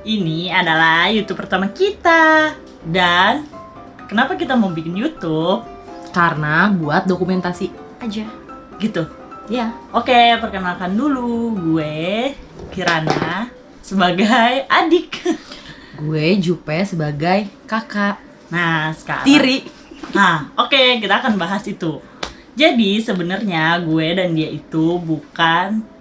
Ini adalah YouTube pertama kita. Dan kenapa kita mau bikin YouTube? Karena buat dokumentasi aja. Gitu. Ya. Oke, perkenalkan dulu. Gue Kirana sebagai adik. Gue Jupe sebagai kakak. Nah, sekarang Tiri. Nah, oke, kita akan bahas itu. Jadi sebenarnya gue dan dia itu bukan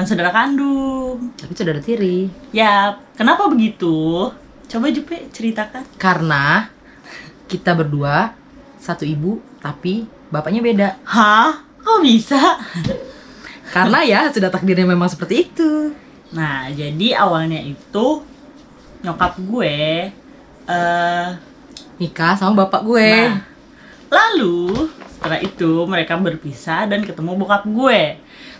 saudara kandung. Tapi saudara tiri. Ya, kenapa begitu? Coba Jupe ceritakan. Karena kita berdua satu ibu, tapi bapaknya beda. Hah? Kok bisa? Karena ya sudah takdirnya memang seperti itu. Nah, jadi awalnya itu nyokap gue Nikah sama bapak gue. Nah, lalu setelah itu mereka berpisah dan ketemu bokap gue.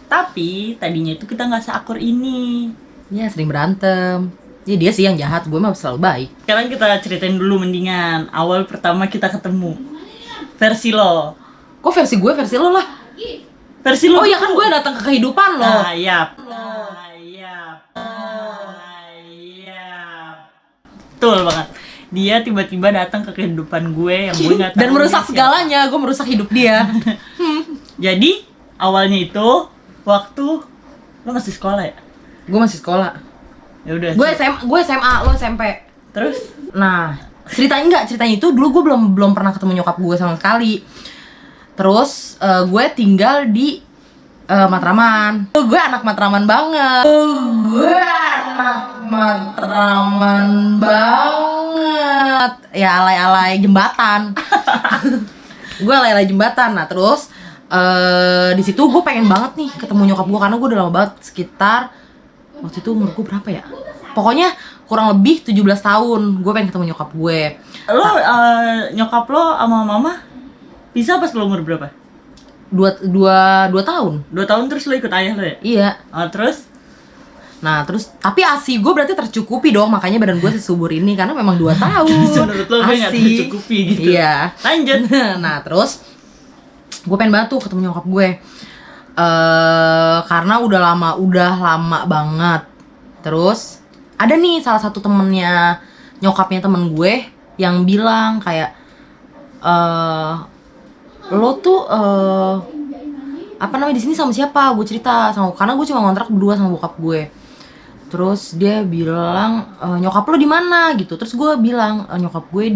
Tapi tadinya itu kita nggak seakur ini. Ya sering berantem. Ya dia sih yang jahat, gue mah selalu baik. Sekarang kita ceritain dulu mendingan awal pertama kita ketemu. Versi lo. Kok versi gue versi lo lah? Versi lo. Oh ya kan gue datang ke kehidupan lo. Nah, iya. Nah, iya. Nah, iya. Betul banget. Dia tiba-tiba datang ke kehidupan gue yang gue nggak tahu. Dan merusak dia siapa. segalanya, gue merusak hidup dia. Jadi awalnya itu waktu lo masih sekolah ya? Gue masih sekolah. Ya udah. Gue SMA, lo SMP. Terus? Nah, ceritanya itu dulu gue belum pernah ketemu nyokap gue sama sekali. Terus gue tinggal di Matraman. Gue anak Matraman banget. Ya alay-alay jembatan. Gue alay-alay jembatan. Nah terus di situ gue pengen banget nih ketemu nyokap gue karena gue udah lama banget, sekitar waktu itu umur gue berapa ya? Pokoknya kurang lebih 17 tahun gue pengen ketemu nyokap gue. Lo nyokap lo sama mama bisa pas lo umur berapa? 2 tahun. 2 tahun terus lo ikut ayah lo ya? Iya. Terus? Nah terus, tapi ASI gue berarti tercukupi dong, makanya badan gue sesubur ini karena memang 2 tahun. Menurut lo gue gak tercukupi gitu? Iya. Lanjut. Nah terus gue pengen banget tuh ketemu nyokap gue, karena udah lama banget. Terus ada nih salah satu temennya nyokapnya temen gue yang bilang kayak lo tuh apa namanya di sini sama siapa? Gue cerita sama, karena gue cuma ngontrak berdua sama bokap gue. Terus dia bilang nyokap lo di mana gitu. Terus gue bilang nyokap gue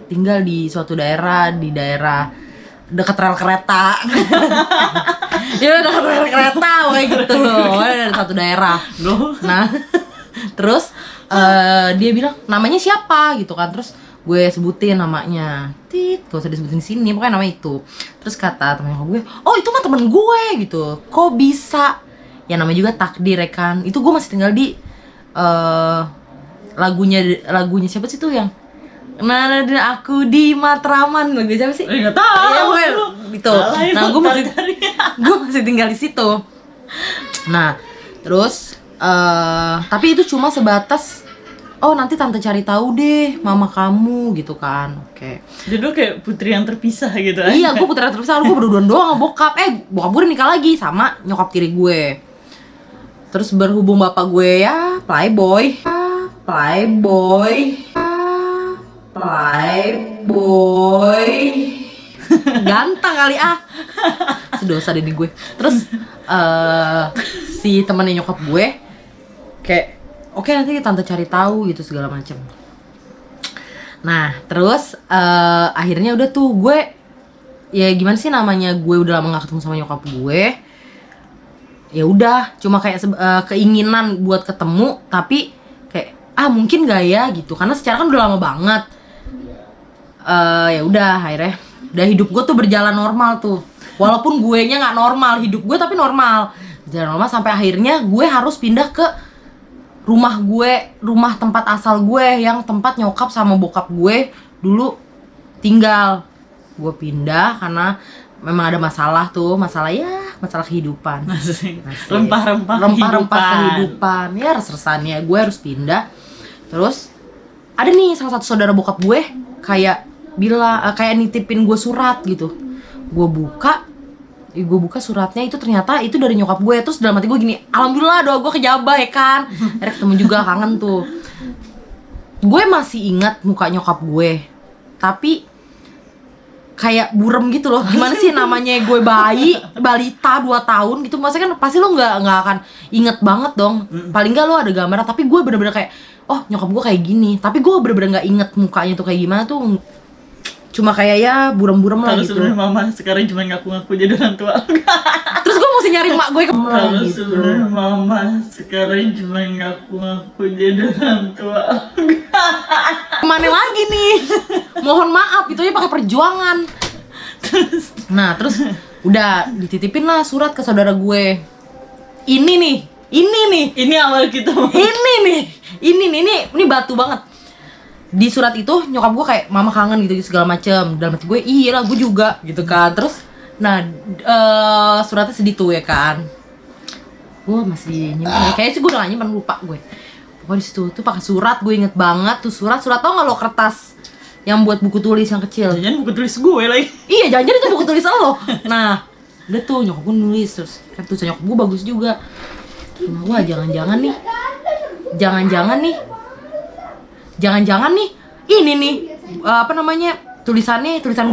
tinggal di suatu daerah, di daerah dekat rel kereta. Ya dekat rel kereta kayak gitu. Dari satu daerah. Nah, terus dia bilang namanya siapa gitu kan. Terus gue sebutin namanya. Gak usah disebutin di sini, pokoknya nama itu. Terus kata temen gue, "Oh, itu mah temen gue." gitu. "Kok bisa?" Ya namanya juga takdir ya kan. Itu gue masih tinggal di lagunya siapa sih tuh yang "Nah, aku di Matraman." Lagu siapa sih? Gak tahu. Iya, gue gitu. Nah, gue masih tinggal di situ. Nah, terus tapi itu cuma sebatas nanti tante cari tahu deh mama kamu gitu kan. Oke. Jadi lo kayak putri yang terpisah gitu. Iya, gue putri terpisah, gue berdua doang sama bokap. Bokap gue udah nikah lagi sama nyokap tiri gue. Terus berhubung bapak gue ya playboy. Ganteng kali sedosa deh di gue. Terus si temennya nyokap gue kayak oke, nanti tante cari tahu gitu segala macam. Nah terus akhirnya udah tuh gue, ya gimana sih namanya, gue udah lama gak ketemu sama nyokap gue. Ya udah cuma kayak keinginan buat ketemu, tapi kayak mungkin gak ya gitu, karena secara kan udah lama banget. Ya udah akhirnya udah hidup gue tuh berjalan normal tuh, walaupun gue nya nggak normal, hidup gue tapi normal, berjalan normal sampai akhirnya gue harus pindah ke rumah tempat asal gue, yang tempat nyokap sama bokap gue dulu tinggal. Gue pindah karena memang ada masalah kehidupan. Rempah-rempah kehidupan. Ya res-resannya gue harus pindah. Terus ada nih salah satu saudara bokap gue kayak bilang, kayak nitipin gue surat gitu. Gue buka, gue buka suratnya, itu ternyata itu dari nyokap gue. Terus dalam hati gue gini, alhamdulillah doa gue kejabah ya kan. Akhirnya ketemu juga, kangen tuh. Gue masih ingat muka nyokap gue, tapi kayak burem gitu loh. Gimana sih namanya gue bayi, balita 2 tahun gitu. Maksudnya kan pasti lo nggak akan inget banget dong. Paling nggak lo ada gambarnya, tapi gue bener-bener kayak, oh nyokap gue kayak gini. Tapi gue bener-bener nggak inget mukanya tuh kayak gimana tuh. Cuma kayak ya buram-buram lah Kalau gitu. sebenarnya mama sekarang cuma ngaku-ngaku jadi orang tua. Terus gue mesti nyari mak gue kemana Kalau gitu. sebenarnya mama sekarang cuma ngaku-ngaku jadi orang tua. Kemana lagi nih? Mohon maaf, itu aja pakai perjuangan. Terus udah dititipin lah surat ke saudara gue. Ini nih. Ini awal kita. Ini batu banget. Di surat itu nyokap gue kayak mama kangen gitu segala macem. Dalam hati gue iya lah, gue juga gitu kan. Terus suratnya sedih tuh ya kan. Gue masih nyimpen, kayaknya sih gue udah gak nyimpen, lupa gue. Pokoknya disitu tuh pakai surat, gue inget banget tuh surat tau gak lo, kertas yang buat buku tulis yang kecil. Jangan buku tulis gue lagi. Iya, jangan-jangan itu buku tulis lo. Nah, udah tuh nyokap gue nulis, terus kan tulisan nyokap gue bagus juga. Wah, jangan-jangan nih ini nih tulisan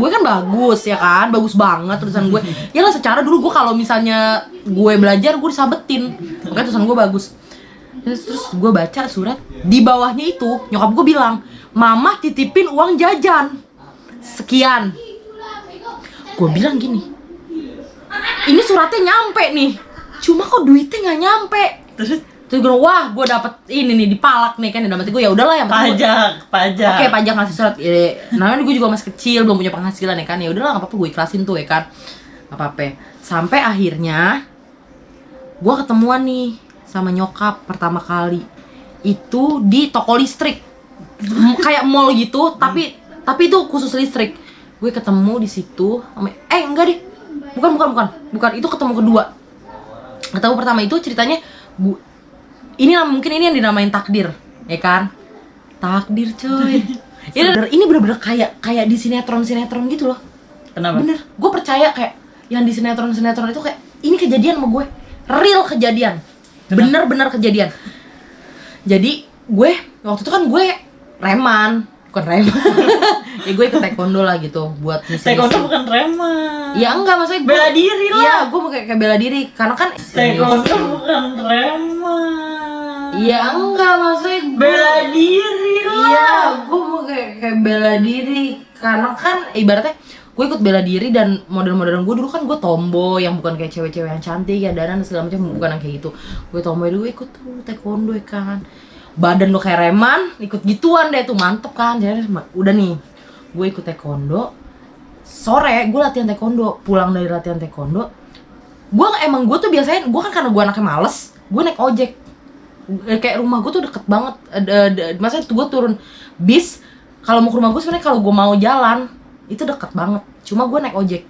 gue kan bagus ya kan, bagus banget tulisan gue. Ya lah, secara dulu gue kalau misalnya gue belajar gue disabetin, makanya tulisan gue bagus. Terus gue baca surat, di bawahnya itu nyokap gue bilang, mama titipin uang jajan sekian. Gue bilang gini, ini suratnya nyampe nih, cuma kok duitnya nggak nyampe. Terus gue, wah gue dapet ini nih, dipalak nih kan. Dan gue ya udahlah, yang pajak. Oke, pajak ngasih surat. Namanya gue juga masih kecil, belum punya penghasilan ya kan. Ya udahlah, nggak apa-apa, gue ikhlasin tuh ya kan. Nggak apa-apa. Sampai akhirnya gue ketemuan nih sama nyokap pertama kali. Itu di toko listrik, kayak mall gitu, tapi itu khusus listrik. Gue ketemu di situ. Enggak deh, bukan. Itu ketemu kedua. Ketemu pertama itu ceritanya mungkin ini yang dinamain takdir, ya kan? Takdir coy. Ini bener-bener kayak di sinetron gitu loh. Kenapa? Bener, gue percaya kayak yang di sinetron itu kayak ini kejadian sama gue, real kejadian, bener-bener kejadian. Jadi gue waktu itu kan gue bukan reman. Ya gue ikut taekwondo lah gitu buat misi. Taekwondo bukan reman. Ya enggak, maksudnya gue bela diri lah. Iya, gue mau kayak bela diri karena kan Taekwondo bukan reman. Iya enggak, maksudnya bela diri lah. Iya, gue mau kayak bela diri karena kan ibaratnya gue ikut bela diri. Dan model-modelan gue dulu kan gue tomboy, yang bukan kayak cewek-cewek yang cantik ya, dan segala macam, bukan yang kayak gitu. Gue tomboy dulu, ikut tuh taekwondo ya kan. Badan lo kayak reman, ikut gituan deh tuh, mantep kan. Jadi udah nih, gue ikut taekwondo. Sore gue latihan taekwondo, pulang dari latihan taekwondo, gue tuh biasanya, gue kan karena gue anaknya males, gue naik ojek. Kayak rumah gue tuh deket banget, maksudnya gue turun bis. Kalau mau ke rumah gue sebenarnya, kalau gue mau jalan itu deket banget, cuma gue naik ojek.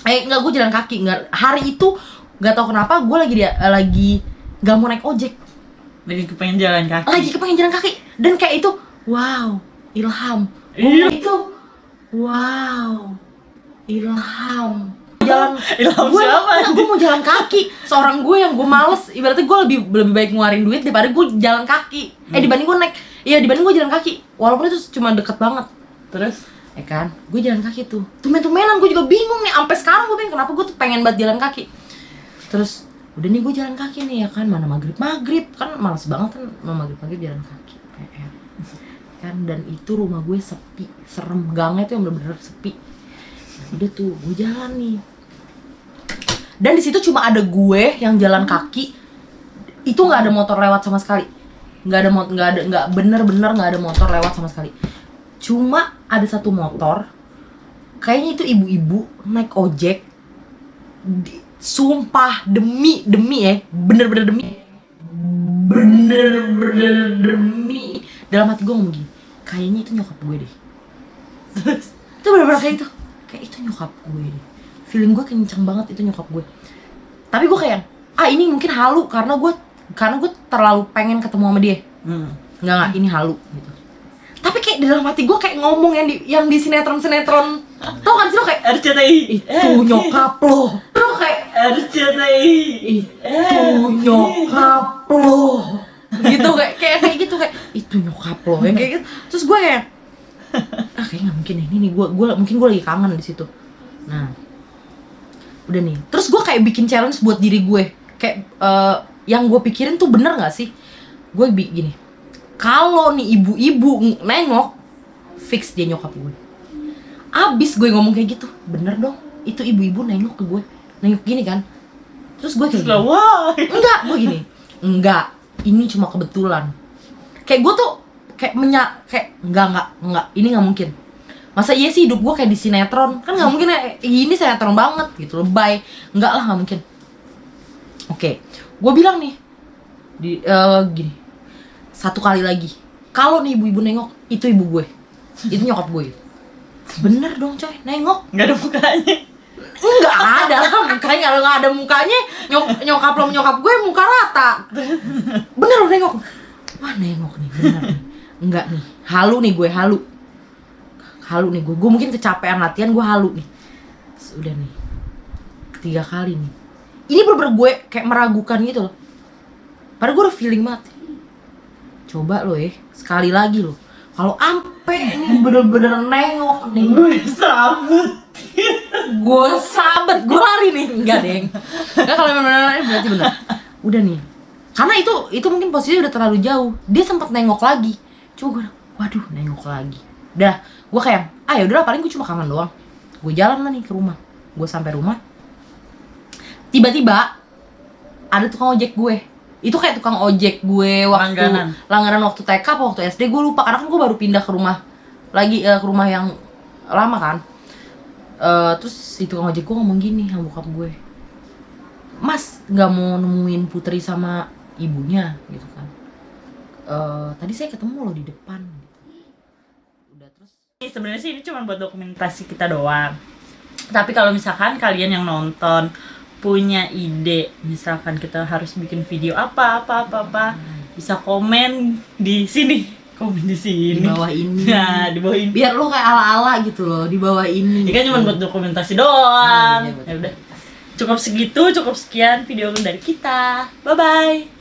Enggak, gue jalan kaki. Enggak, hari itu nggak tahu kenapa gue lagi nggak mau naik ojek, lagi kepengen jalan kaki. Dan kayak itu, wow, ilham. Itu, wow, ilham. Gue mau jalan kaki. Seorang gue yang gue males, ibaratnya gue lebih baik ngeluarin duit daripada gue jalan kaki. Dibanding gue naik, dibanding gue jalan kaki. Walaupun itu cuma deket banget. Terus, ya kan, gue jalan kaki tuh. Tumen-tumenan gue juga bingung nih. Sampai sekarang gue bingung kenapa gue tuh pengen banget jalan kaki. Terus, udah nih gue jalan kaki nih ya kan, mana maghrib kan males banget kan, mau maghrib jalan kaki kan. Dan itu rumah gue sepi, serem, gangnya tuh yang bener-bener sepi. Udah tuh gue jalan nih, dan di situ cuma ada gue yang jalan kaki. Itu nggak ada motor lewat sama sekali, bener-bener nggak ada motor lewat sama sekali. Cuma ada satu motor, kayaknya itu ibu-ibu naik ojek. Sumpah, demi ya, bener-bener demi. Dalam hati gue ngomong gini, kayaknya itu nyokap gue deh. Terus itu bener-bener kayak itu nyokap gue deh. Feeling gue kenceng banget itu nyokap gue. Tapi gue kayak, ini mungkin halu karena gue terlalu pengen ketemu sama dia. Enggak, ini halu gitu. Tapi kayak di dalam hati gue kayak ngomong yang di sinetron. Tau kan sih lo kayak RCTI. itu nyokap lo. RCTI. Itu nyokap lo. Gitu kayak gitu kayak itu nyokap lo yang kayak gitu. Terus gue kayak kayak nggak mungkin ini nih gue mungkin gue lagi kangen di situ. Nah udah nih terus gue kayak bikin challenge buat diri gue kayak yang gue pikirin tuh bener nggak sih gue gini kalau nih ibu-ibu nengok fix dia nyokap gue. Abis gue ngomong kayak gitu bener dong itu ibu-ibu nengok ke gue nengok gini kan terus gue kayak gini, Wah. enggak gue gini enggak ini cuma kebetulan kayak gue tuh kayak kayak enggak ini nggak mungkin. Masa iya sih hidup gue kayak di sinetron? Kan nggak mungkin ini sinetron banget gitu, lebay. Enggak lah, nggak mungkin. Oke, gue bilang nih gini, satu kali lagi. Kalau nih ibu-ibu nengok, itu ibu gue, itu nyokap gue. Bener dong coy, nengok. Nggak ada mukanya. Enggak ada lah mukanya, kalau nggak ada mukanya nyokap lo nyokap gue muka rata. Bener lo nengok. Wah nengok nih, bener nih. Enggak nih, halu nih gue, halu nih gue mungkin kecapean latihan gue halu nih. Udah nih ketiga kali nih ini bener-bener gue kayak meragukan gitu loh padahal gue udah feeling banget coba lo sekali lagi lo kalau ampe ini bener-bener nengok nih gue sabet gue lari nih enggak deng enggak kalau memang bener berarti bener udah nih karena itu mungkin posisinya udah terlalu jauh dia sempat nengok lagi coba gue waduh nengok lagi udah gue kayak ya udah paling gue cuma kangen doang gue jalan lah nih ke rumah gue sampai rumah tiba-tiba ada tukang ojek gue itu kayak tukang ojek gue waktu langganan waktu TK apa waktu SD gue lupa karena kan gue baru pindah ke rumah lagi ke rumah yang lama kan terus si tukang ojek gue ngomong gini sama bokap gue mas nggak mau nemuin Putri sama ibunya gitu kan tadi saya ketemu lo di depan Sebenarnya sih ini cuma buat dokumentasi kita doang. Tapi kalau misalkan kalian yang nonton punya ide, misalkan kita harus bikin video apa, bisa komen di sini, komen di sini. Di bawah ini. Nah, di bawah ini. Biar lo kayak ala-ala gitu loh di bawah ini. Ini kan cuma buat dokumentasi doang. Iya, Ya udah. Cukup segitu, cukup sekian video dari kita. Bye bye.